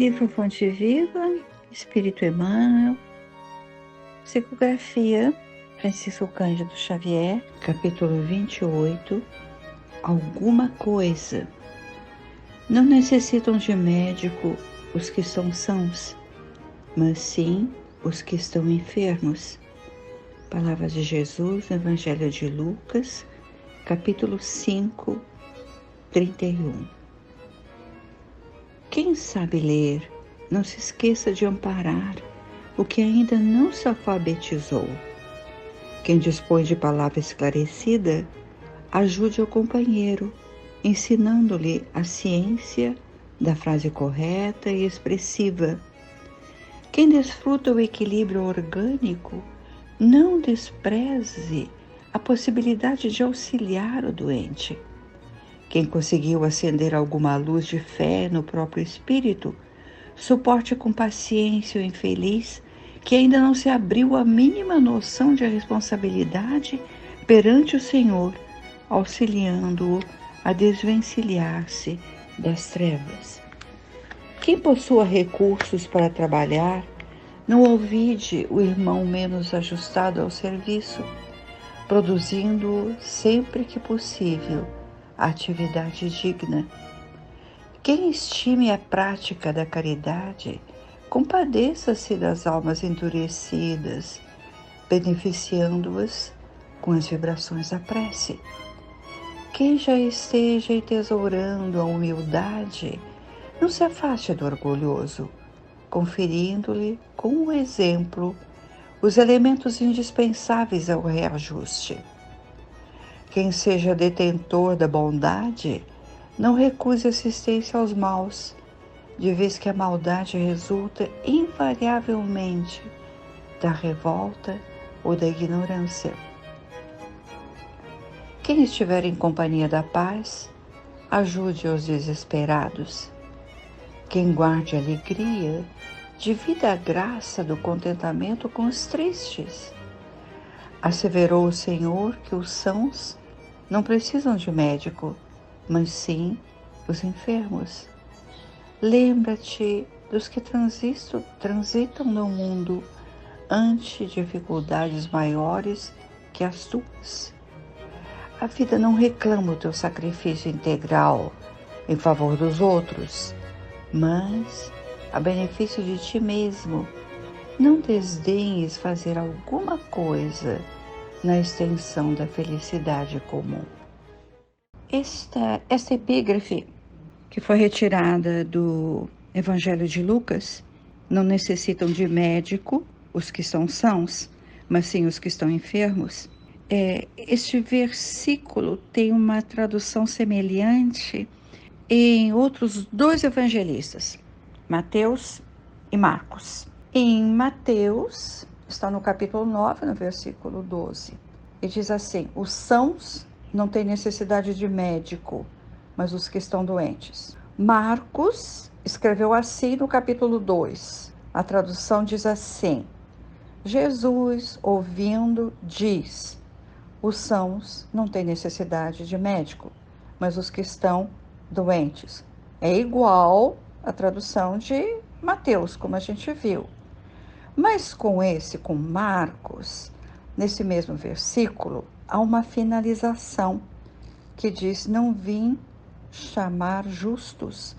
Livro Fonte Viva, Espírito Emmanuel, Psicografia, Francisco Cândido Xavier, capítulo 28, Alguma coisa. Não necessitam de médico os que são sãos, mas sim os que estão enfermos. Palavras de Jesus no Evangelho de Lucas, capítulo 5, 31. Quem sabe ler, não se esqueça de amparar o que ainda não se alfabetizou. Quem dispõe de palavra esclarecida, ajude o companheiro, ensinando-lhe a ciência da frase correta e expressiva. Quem desfruta o equilíbrio orgânico, não despreze a possibilidade de auxiliar o doente. Quem conseguiu acender alguma luz de fé no próprio espírito, suporte com paciência o infeliz que ainda não se abriu a mínima noção de responsabilidade perante o Senhor, auxiliando-o a desvencilhar-se das trevas. Quem possua recursos para trabalhar, não olvide o irmão menos ajustado ao serviço, produzindo-o sempre que possível a atividade digna. Quem estime a prática da caridade, compadeça-se das almas endurecidas, beneficiando-as com as vibrações da prece. Quem já esteja entesourando a humildade, não se afaste do orgulhoso, conferindo-lhe com o exemplo os elementos indispensáveis ao reajuste. Quem seja detentor da bondade, não recuse assistência aos maus, de vez que a maldade resulta invariavelmente da revolta ou da ignorância. Quem estiver em companhia da paz, ajude os desesperados. Quem guarde alegria, divida a graça do contentamento com os tristes. Asseverou o Senhor que os sãos não precisam de médico, mas sim os enfermos. Lembra-te dos que transitam no mundo ante dificuldades maiores que as tuas. A vida não reclama o teu sacrifício integral em favor dos outros, mas a benefício de ti mesmo. Não desdenhes fazer alguma coisa na extensão da felicidade comum. Esta epígrafe, que foi retirada do Evangelho de Lucas, não necessitam de médico os que são sãos, mas sim os que estão enfermos. Este versículo tem uma tradução semelhante em outros dois evangelistas, Mateus e Marcos. Em Mateus, está no capítulo 9, no versículo 12, e diz assim: os sãos não têm necessidade de médico, mas os que estão doentes. Marcos escreveu assim no capítulo 2, a tradução diz assim: Jesus, ouvindo, diz: os sãos não têm necessidade de médico, mas os que estão doentes. É igual a tradução de Mateus, como a gente viu. Mas com Marcos, nesse mesmo versículo, há uma finalização que diz: não vim chamar justos,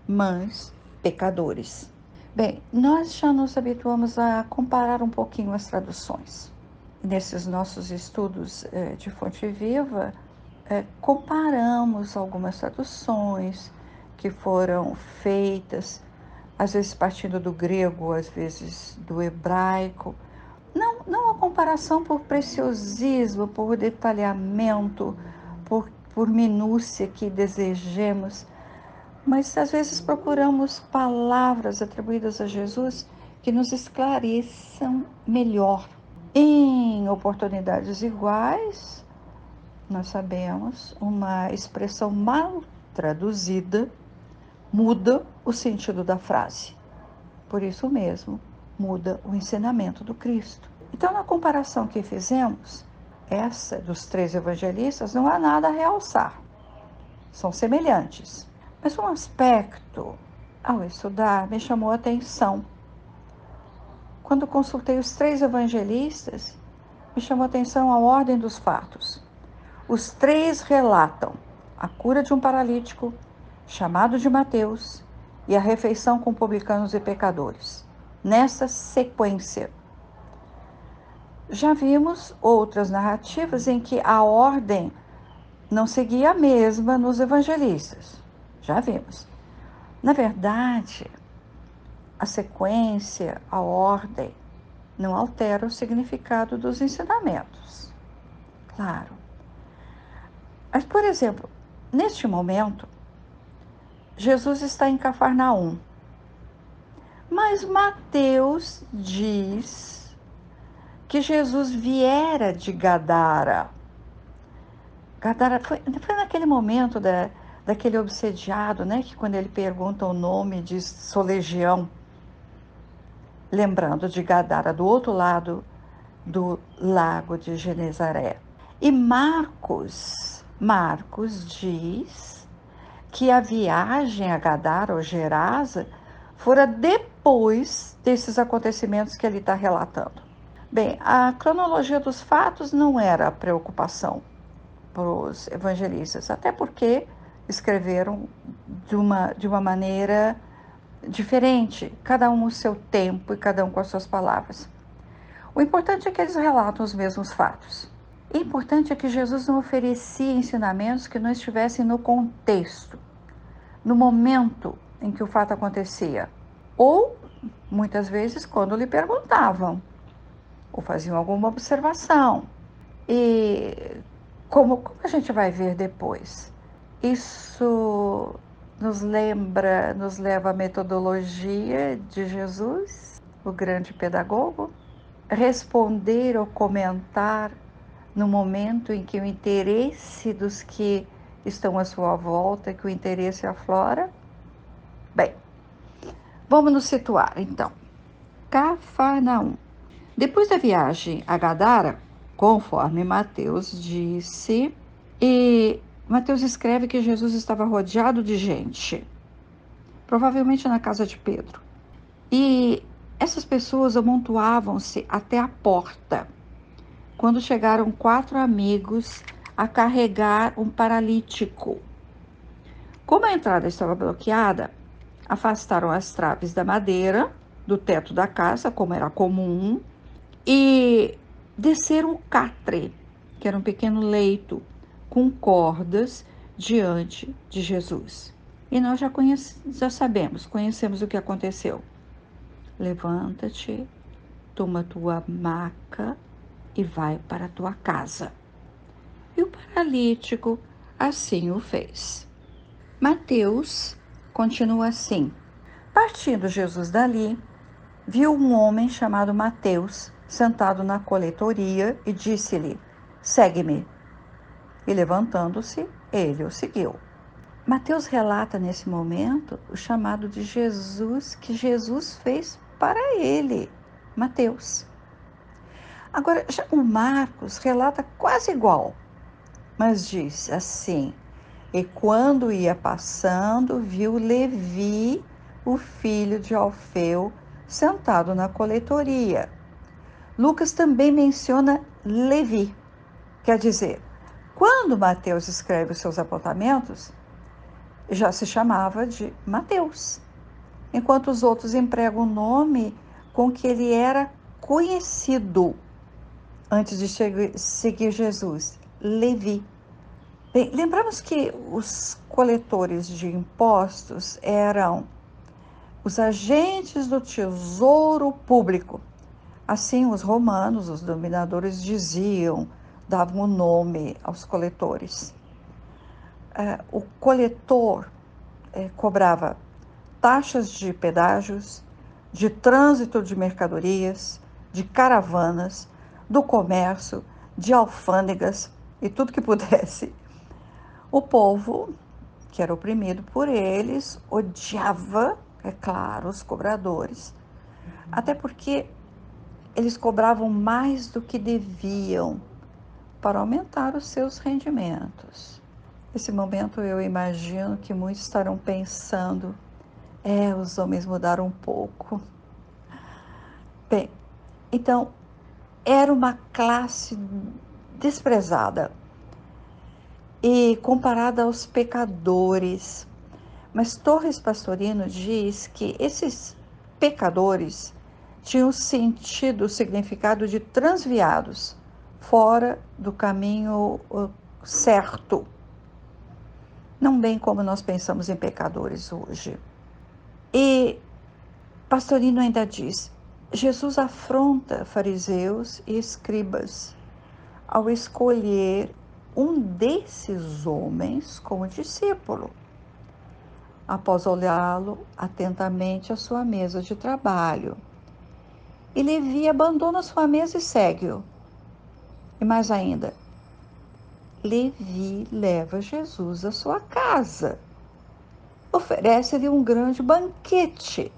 mas pecadores. Bem, nós já nos habituamos a comparar um pouquinho as traduções. Nesses nossos estudos de Fonte Viva, comparamos algumas traduções que foram feitas, às vezes partindo do grego, às vezes do hebraico. Não a comparação por preciosismo, por detalhamento, por minúcia que desejemos, mas às vezes procuramos palavras atribuídas a Jesus que nos esclareçam melhor. Em oportunidades iguais, nós sabemos, uma expressão mal traduzida muda o sentido da frase. Por isso mesmo, muda o ensinamento do Cristo. Então, na comparação que fizemos, essa dos três evangelistas, não há nada a realçar. São semelhantes. Mas um aspecto Ao estudar, me chamou a atenção. Quando consultei os 3 evangelistas, me chamou a atenção a ordem dos fatos. Os 3 relatam a cura de um paralítico, chamado de Mateus, e a refeição com publicanos e pecadores, nessa sequência. Já vimos outras narrativas em que a ordem não seguia a mesma nos evangelistas. Já vimos. Na verdade, a sequência, a ordem, não altera o significado dos ensinamentos. Claro. Mas, por exemplo, neste momento, Jesus está em Cafarnaum. Mas Mateus diz que Jesus viera de Gadara. Gadara foi naquele momento daquele obsediado, né? Que quando ele pergunta o nome diz sou legião. Lembrando de Gadara, do outro lado do lago de Genezaré. E Marcos diz que a viagem a Gadara ou Gerasa fora depois desses acontecimentos que ele está relatando. Bem, a cronologia dos fatos não era a preocupação para os evangelistas, até porque escreveram de uma maneira diferente, cada um o seu tempo e cada um com as suas palavras. O importante é que eles relatam os mesmos fatos. O importante é que Jesus não oferecia ensinamentos que não estivessem no contexto, no momento em que o fato acontecia, ou muitas vezes quando lhe perguntavam, ou faziam alguma observação. E como a gente vai ver depois, isso nos leva à metodologia de Jesus, o grande pedagogo, responder ou comentar no momento em que o interesse dos que estão à sua volta, que o interesse aflora. Bem, vamos nos situar então. Cafarnaum. Depois da viagem a Gadara, conforme Mateus disse, e Mateus escreve que Jesus estava rodeado de gente, provavelmente na casa de Pedro. E essas pessoas amontoavam-se até a porta, quando chegaram 4 amigos a carregar um paralítico. Como a entrada estava bloqueada, afastaram as traves da madeira do teto da casa, como era comum, e desceram o catre, que era um pequeno leito com cordas diante de Jesus. E nós já sabemos, conhecemos o que aconteceu. Levanta-te, toma tua maca e vai para a tua casa. E o paralítico assim o fez. Mateus continua assim. Partindo Jesus dali, viu um homem chamado Mateus sentado na coletoria e disse-lhe: segue-me. E levantando-se, ele o seguiu. Mateus relata nesse momento o chamado de Jesus que Jesus fez para ele, Mateus. Agora, já o Marcos relata quase igual, mas diz assim: e quando ia passando, viu Levi, o filho de Alfeu, sentado na coletoria. Lucas também menciona Levi, quer dizer, quando Mateus escreve os seus apontamentos, já se chamava de Mateus, enquanto os outros empregam o nome com que ele era conhecido antes de seguir Jesus, Levi. Bem, lembramos que os coletores de impostos eram os agentes do tesouro público. Assim, os romanos, os dominadores, davam o nome aos coletores. O coletor cobrava taxas de pedágios, de trânsito de mercadorias, de caravanas, do comércio, de alfândegas e tudo que pudesse. O povo, que era oprimido por eles, odiava, é claro, os cobradores, até porque eles cobravam mais do que deviam para aumentar os seus rendimentos. Nesse momento eu imagino que muitos estarão pensando Os homens mudaram um pouco. Bem, então, era uma classe desprezada e comparada aos pecadores. Mas Torres Pastorino diz que esses pecadores tinham sentido o significado de transviados, fora do caminho certo, não bem como nós pensamos em pecadores hoje. E Pastorino ainda diz: Jesus afronta fariseus e escribas ao escolher um desses homens como discípulo, após olhá-lo atentamente à sua mesa de trabalho. E Levi abandona sua mesa e segue-o. E mais ainda, Levi leva Jesus à sua casa, oferece-lhe um grande banquete,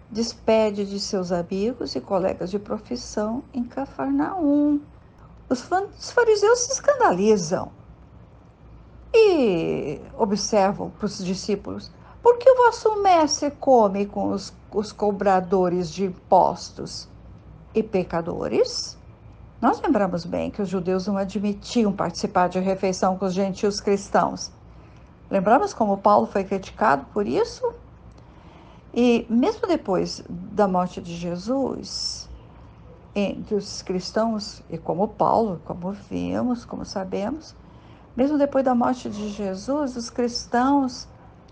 despede de seus amigos e colegas de profissão em Cafarnaum. Os fariseus se escandalizam e observam para os discípulos: por que o vosso mestre come com os cobradores de impostos e pecadores? Nós lembramos bem que os judeus não admitiam participar de refeição com os gentios cristãos. Lembramos como Paulo foi criticado por isso? E mesmo depois da morte de Jesus, entre os cristãos, e como Paulo, como vimos, como sabemos, mesmo depois da morte de Jesus, os cristãos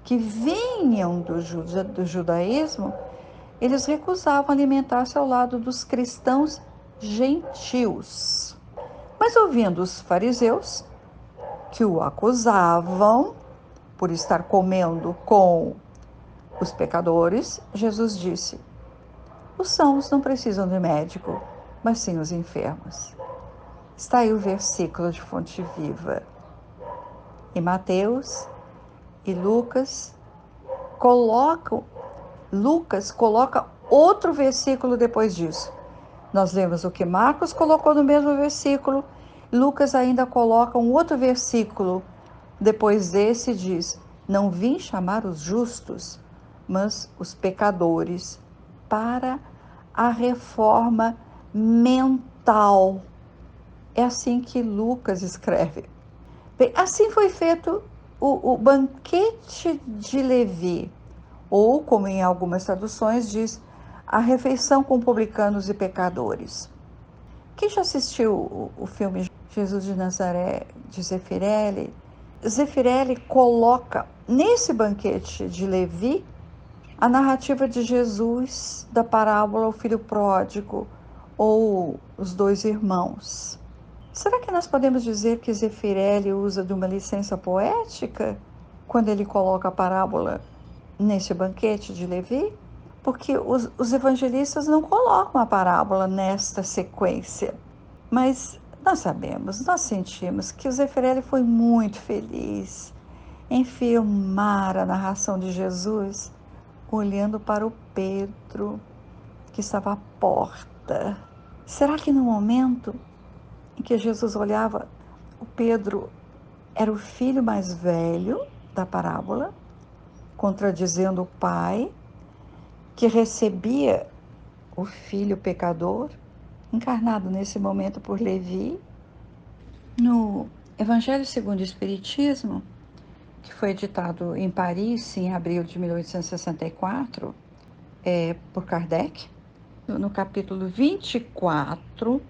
que vinham do judaísmo, eles recusavam alimentar-se ao lado dos cristãos gentios. Mas ouvindo os fariseus, que o acusavam por estar comendo com os pecadores, Jesus disse: os sãos não precisam de médico, mas sim os enfermos. Está aí o versículo de Fonte Viva. E Mateus e Lucas coloca outro versículo depois disso. Nós lemos o que Marcos colocou no mesmo versículo, Lucas ainda coloca um outro versículo. Depois desse diz: não vim chamar os justos, mas os pecadores, para a reforma mental. É assim que Lucas escreve. Bem, assim foi feito o banquete de Levi, ou, como em algumas traduções diz, a refeição com publicanos e pecadores. Quem já assistiu o filme Jesus de Nazaré, de Zeffirelli? Zeffirelli coloca nesse banquete de Levi a narrativa de Jesus da parábola O Filho Pródigo ou Os Dois Irmãos. Será que nós podemos dizer que Zeffirelli usa de uma licença poética quando ele coloca a parábola neste banquete de Levi? Porque os evangelistas não colocam a parábola nesta sequência. Mas nós sabemos, nós sentimos que o Zeffirelli foi muito feliz em filmar a narração de Jesus olhando para o Pedro, que estava à porta. Será que no momento em que Jesus olhava, o Pedro era o filho mais velho da parábola, contradizendo o pai, que recebia o filho pecador, encarnado nesse momento por Levi? No Evangelho segundo o Espiritismo, que foi editado em Paris em abril de 1864, por Kardec, no capítulo 24,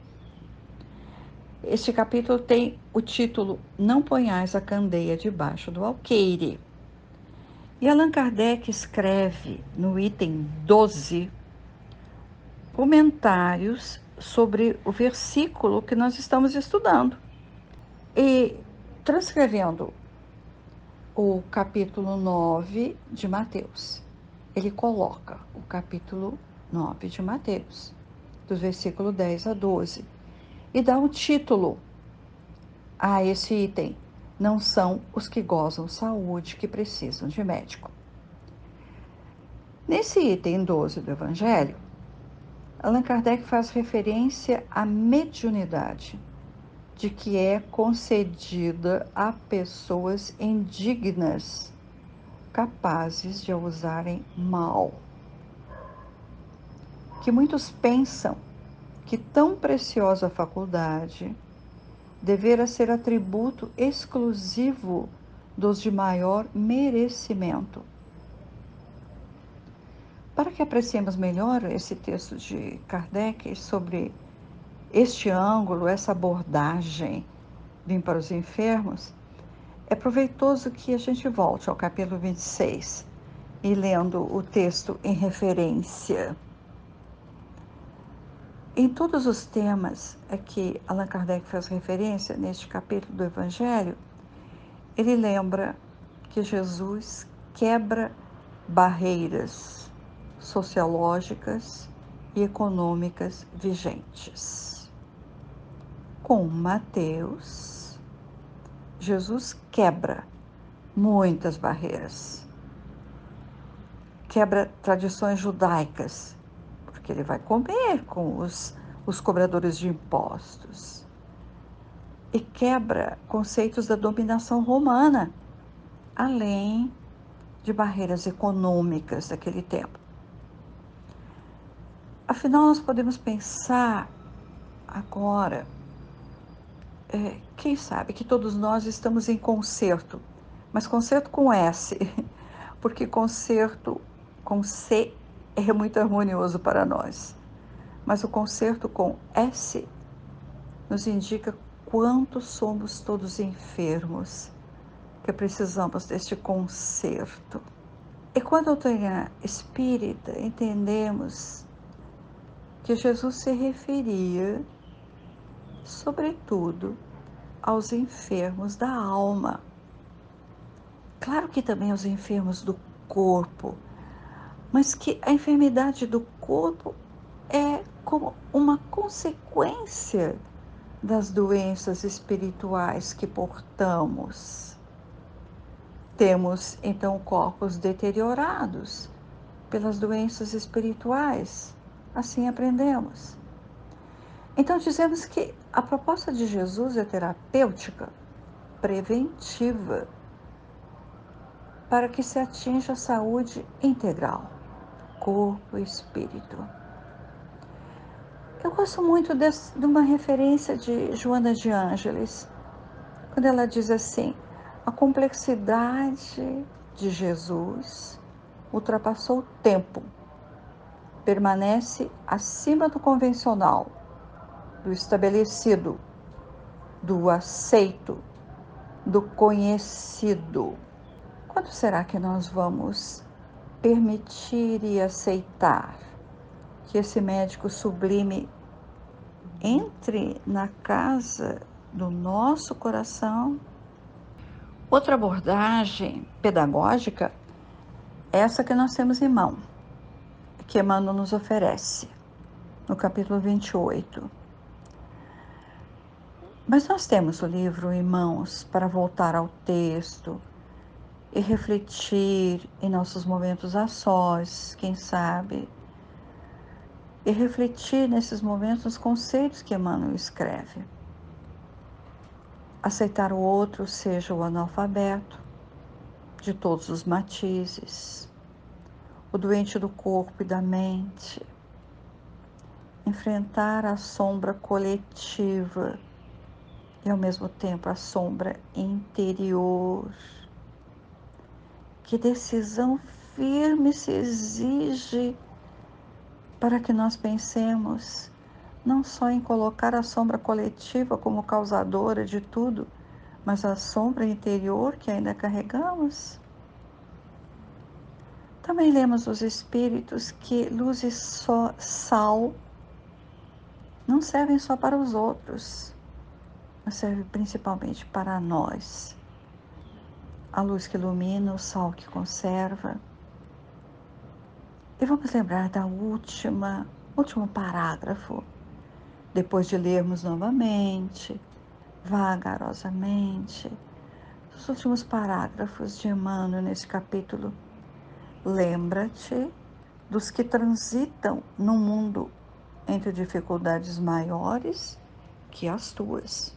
este capítulo tem o título Não ponhais a candeia debaixo do alqueire. E Allan Kardec escreve no item 12 comentários sobre o versículo que nós estamos estudando. E transcrevendo o capítulo 9 de Mateus, ele coloca o capítulo 9 de Mateus, do versículo 10 a 12, e dá um título a esse item: não são os que gozam saúde que precisam de médico. Nesse item 12 do Evangelho, Allan Kardec faz referência à mediunidade, de que é concedida a pessoas indignas capazes de a usarem mal. Que muitos pensam que tão preciosa faculdade devera ser atributo exclusivo dos de maior merecimento. Para que apreciemos melhor esse texto de Kardec sobre este ângulo, essa abordagem Vim para os enfermos, é proveitoso que a gente volte ao capítulo 26 e lendo o texto em referência. Em todos os temas a que Allan Kardec faz referência neste capítulo do Evangelho, ele lembra que Jesus quebra barreiras sociológicas e econômicas vigentes. Com Mateus, Jesus quebra muitas barreiras, quebra tradições judaicas, porque ele vai comer com os cobradores de impostos, e quebra conceitos da dominação romana, além de barreiras econômicas daquele tempo. Afinal, nós podemos pensar agora, quem sabe que todos nós estamos em concerto, mas concerto com S, porque concerto com C é muito harmonioso para nós. Mas o concerto com S nos indica quanto somos todos enfermos, que precisamos deste concerto. E com a doutrina espírita, entendemos que Jesus se referia, sobretudo, aos enfermos da alma. Claro que também aos enfermos do corpo, mas que a enfermidade do corpo é como uma consequência das doenças espirituais que portamos. Temos então corpos deteriorados pelas doenças espirituais, assim aprendemos. Então dizemos que a proposta de Jesus é terapêutica, preventiva, para que se atinja a saúde integral, corpo e espírito. Eu gosto muito de uma referência de Joana de Ângeles, quando ela diz assim: a complexidade de Jesus ultrapassou o tempo, permanece acima do convencional, do estabelecido, do aceito, do conhecido. Quando será que nós vamos permitir e aceitar que esse médico sublime entre na casa do nosso coração? Outra abordagem pedagógica é essa que nós temos em mão, que Emmanuel nos oferece, no capítulo 28. Mas nós temos o livro em mãos para voltar ao texto e refletir em nossos momentos a sós, quem sabe, e refletir nesses momentos os conceitos que Emmanuel escreve. Aceitar o outro, seja o analfabeto, de todos os matizes, o doente do corpo e da mente, enfrentar a sombra coletiva e ao mesmo tempo a sombra interior. Que decisão firme se exige para que nós pensemos não só em colocar a sombra coletiva como causadora de tudo, mas a sombra interior que ainda carregamos. Também lemos os Espíritos que luz e sal não servem só para os outros, mas servem principalmente para nós. A luz que ilumina, o sal que conserva. E vamos lembrar da último parágrafo, depois de lermos novamente, vagarosamente, os últimos parágrafos de Emmanuel nesse capítulo. Lembra-te dos que transitam no mundo entre dificuldades maiores que as tuas.